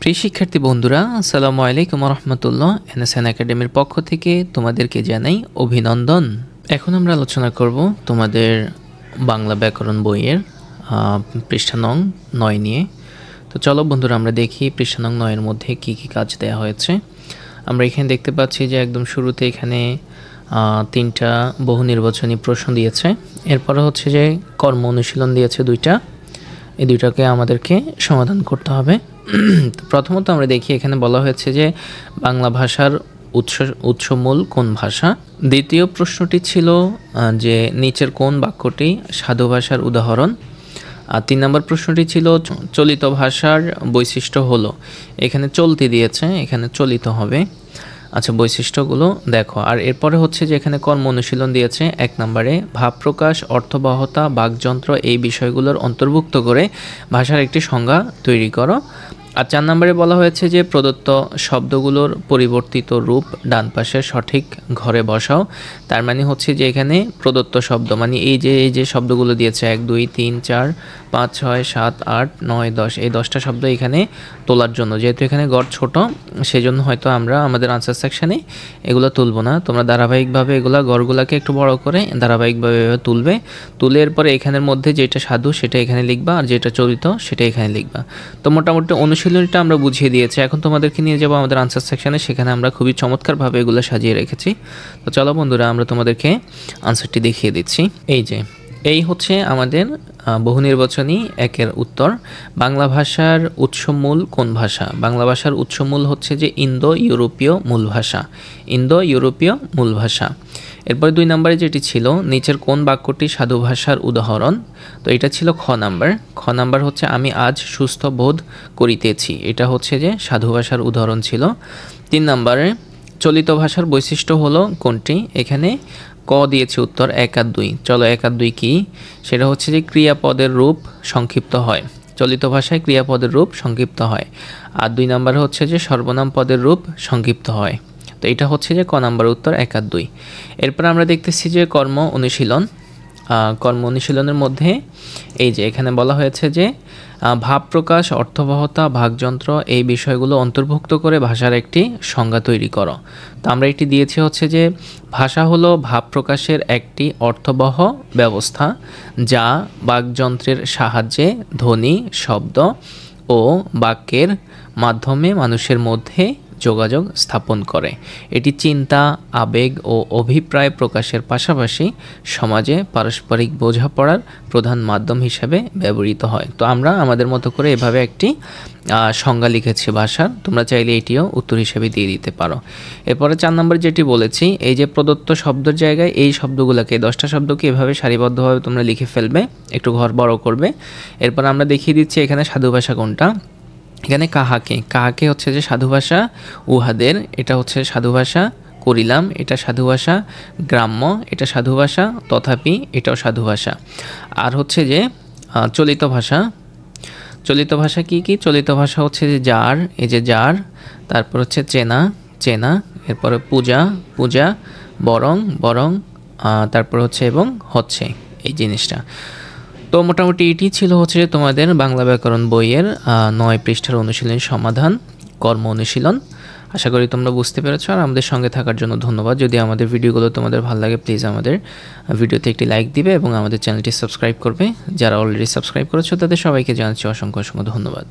প্রিয় শিক্ষার্থী বন্ধুরা, আসসালামু আলাইকুম রহমতুল্লাহ। এনএসএন একাডেমির পক্ষ থেকে তোমাদেরকে জানাই অভিনন্দন। এখন আমরা আলোচনা করব তোমাদের বাংলা ব্যাকরণ বইয়ের পৃষ্ঠা নং 9 নিয়ে। তো চলো বন্ধুরা, আমরা দেখি পৃষ্ঠা নং 9 এর মধ্যে কি কি কাজ দেওয়া হয়েছে। আমরা এখানে দেখতে পাচ্ছি যে একদম শুরুতে এখানে 3টা বহু নির্বাচনী প্রশ্ন দিয়েছে। এরপরে হচ্ছে যে কর্ম অনুশীলন দিয়েছে 2টা। এই 2টাকে আমাদেরকে সমাধান করতে হবে। প্রথমত আমরা দেখি এখানে বলা হয়েছে যে বাংলা ভাষার উৎসমূল কোন ভাষা। দ্বিতীয় প্রশ্নটি ছিল যে নিচের কোন বাক্যটি সাধু ভাষার উদাহরণ। আর 3 নম্বর প্রশ্নটি ছিল চলিত ভাষার বৈশিষ্ট্য হলো। এখানে চলতি দিয়েছে, এখানে চলিত হবে। আচ্ছা, বৈশিষ্ট্যগুলো দেখো। আর এরপরে হচ্ছে যে এখানে কর্ম অনুশীলন দিয়েছে 1 নম্বরে ভাব প্রকাশ, অর্থবহতা, বাকযন্ত্র এই বিষয়গুলোর অন্তর্ভুক্ত করে ভাষার একটি সংজ্ঞা তৈরি করো। আর 4 নম্বরে বলা হয়েছে যে প্রদত্ত শব্দগুলোর পরিবর্তিত রূপ ডান পাশে সঠিক ঘরে বসাও। তার মানে হচ্ছে যে এখানে প্রদত্ত শব্দ মানে এই যে শব্দগুলো দিয়েছে 1 2 3 4 5 6 7 8 9 10, এই 10টা শব্দ এখানে তোলার জন্য, যেহেতু এখানে গড় ছোট সেজন্য হয়তো আমরা আমাদের আনসার সেকশানে এগুলো তুলব না। তোমরা ধারাবাহিকভাবে এগুলা গড়গুলাকে একটু বড় করে ধারাবাহিকভাবে তুলবে। তুলে এরপরে এখানের মধ্যে যেটা সাধু সেটা এখানে লিখবা, আর যেটা চলিত সেটা এখানে লিখবা। তো মোটামুটি অনুশীলনীটা আমরা বুঝিয়ে দিয়েছি। এখন তোমাদেরকে নিয়ে যাবো আমাদের আনসার সেকশানে, সেখানে আমরা খুবই চমৎকারভাবে এগুলো সাজিয়ে রেখেছি। তো চলো বন্ধুরা, আমরা তোমাদেরকে আনসারটি দেখিয়ে দিচ্ছি। এই হচ্ছে আমাদের বহু নির্বাচনী 1-এর উত্তর। বাংলা ভাষার উৎসমূল কোন ভাষা? বাংলা ভাষার উৎসমূল হচ্ছে যে ইন্দো ইউরোপীয় মূল ভাষা, ইন্দো ইউরোপীয় মূল ভাষা। এরপর 2 নম্বরে যেটি ছিল নিচের কোন বাক্যটি সাধু ভাষার উদাহরণ। তো এটা ছিল খ নাম্বার হচ্ছে আমি আজ সুস্থ বোধ করিতেছি, এটা হচ্ছে যে সাধু ভাষার উদাহরণ ছিল। 3 নম্বরে চলিত ভাষার বৈশিষ্ট্য হলো কোনটি? এখানে ক দিয়েছে উত্তর 1 আর 2। চলো 1 আর 2 কি? সেটা হচ্ছে যে ক্রিয়াপদের রূপ সংক্ষিপ্ত হয়, চলিত ভাষায় ক্রিয়াপদের রূপ সংক্ষিপ্ত হয়। আর 2 নম্বরে হচ্ছে যে সর্বনাম পদের রূপ সংক্ষিপ্ত হয়। তো এটা হচ্ছে যে ক নাম্বার উত্তর 1 আর 2। এরপর আমরা দেখতেছি যে কর্ম অনুশীলনের মধ্যে এই যে এখানে বলা হয়েছে যে ভাব প্রকাশ, অর্থবহতা, বাকযন্ত্র এই বিষয়গুলো অন্তর্ভুক্ত করে ভাষার একটি সংজ্ঞা তৈরি করো। তো আমরা এটি দিয়েছি হচ্ছে যে ভাষা হলো ভাব প্রকাশের একটি অর্থবহ ব্যবস্থা যা বাকযন্ত্রের সাহায্যে ধ্বনি, শব্দ ও বাক্যের মাধ্যমে মানুষের মধ্যে যোগাযোগ স্থাপন করে। এটি চিন্তা, আবেগ ও অভিপ্রায় প্রকাশের পাশাপাশি সমাজে পারস্পরিক বোঝাপড়ার প্রধান মাধ্যম হিসেবে ব্যবহৃত হয়। তো আমরা আমাদের মতো করে এভাবে একটি সংজ্ঞা লিখেছি ভাষার। তোমরা চাইলে এটিও উত্তর হিসেবে দিয়ে দিতে পারো। এরপরে 4 নম্বর যেটি বলেছি, এই যে প্রদত্ত শব্দের জায়গায় এই শব্দগুলোকে 10টা শব্দকে এভাবে সারিবদ্ধভাবে তোমরা লিখে ফেলবে, একটু ঘর বড় করবে। এরপর আমরা দেখিয়ে দিচ্ছি এখানে সাধু ভাষা কোনটা। এখানে কাহাকে হচ্ছে যে সাধু ভাষা উহাদের, এটা হচ্ছে সাধু ভাষা। করিলাম, এটা সাধু ভাষা। গ্রাম্য, এটা সাধু ভাষা। তথাপি, এটাও সাধু ভাষা। আর হচ্ছে যে চলিত ভাষা কি? চলিত ভাষা হচ্ছে যে যার, এই যে যার। তারপর হচ্ছে চেনা। এরপরে পূজা। বরং। তারপর হচ্ছে এবং হচ্ছে এই জিনিসটা। তো মোটামুটি এটি ছিল হচ্ছে তোমাদের বাংলা ব্যাকরণ বইয়ের 9 পৃষ্ঠার অনুশীলনী সমাধান, কর্ম অনুশীলন। আশা করি তোমরা বুঝতে পেরেছো। আর আমাদের সঙ্গে থাকার জন্য ধন্যবাদ। যদি আমাদের ভিডিওগুলো তোমাদের ভালো লাগে, প্লিজ আমাদের ভিডিওতে একটি লাইক দিবে এবং আমাদের চ্যানেলটি সাবস্ক্রাইব করবে। যারা অলরেডি সাবস্ক্রাইব করেছো তাদের সবাইকে জানাচ্ছি অসংখ্য ধন্যবাদ।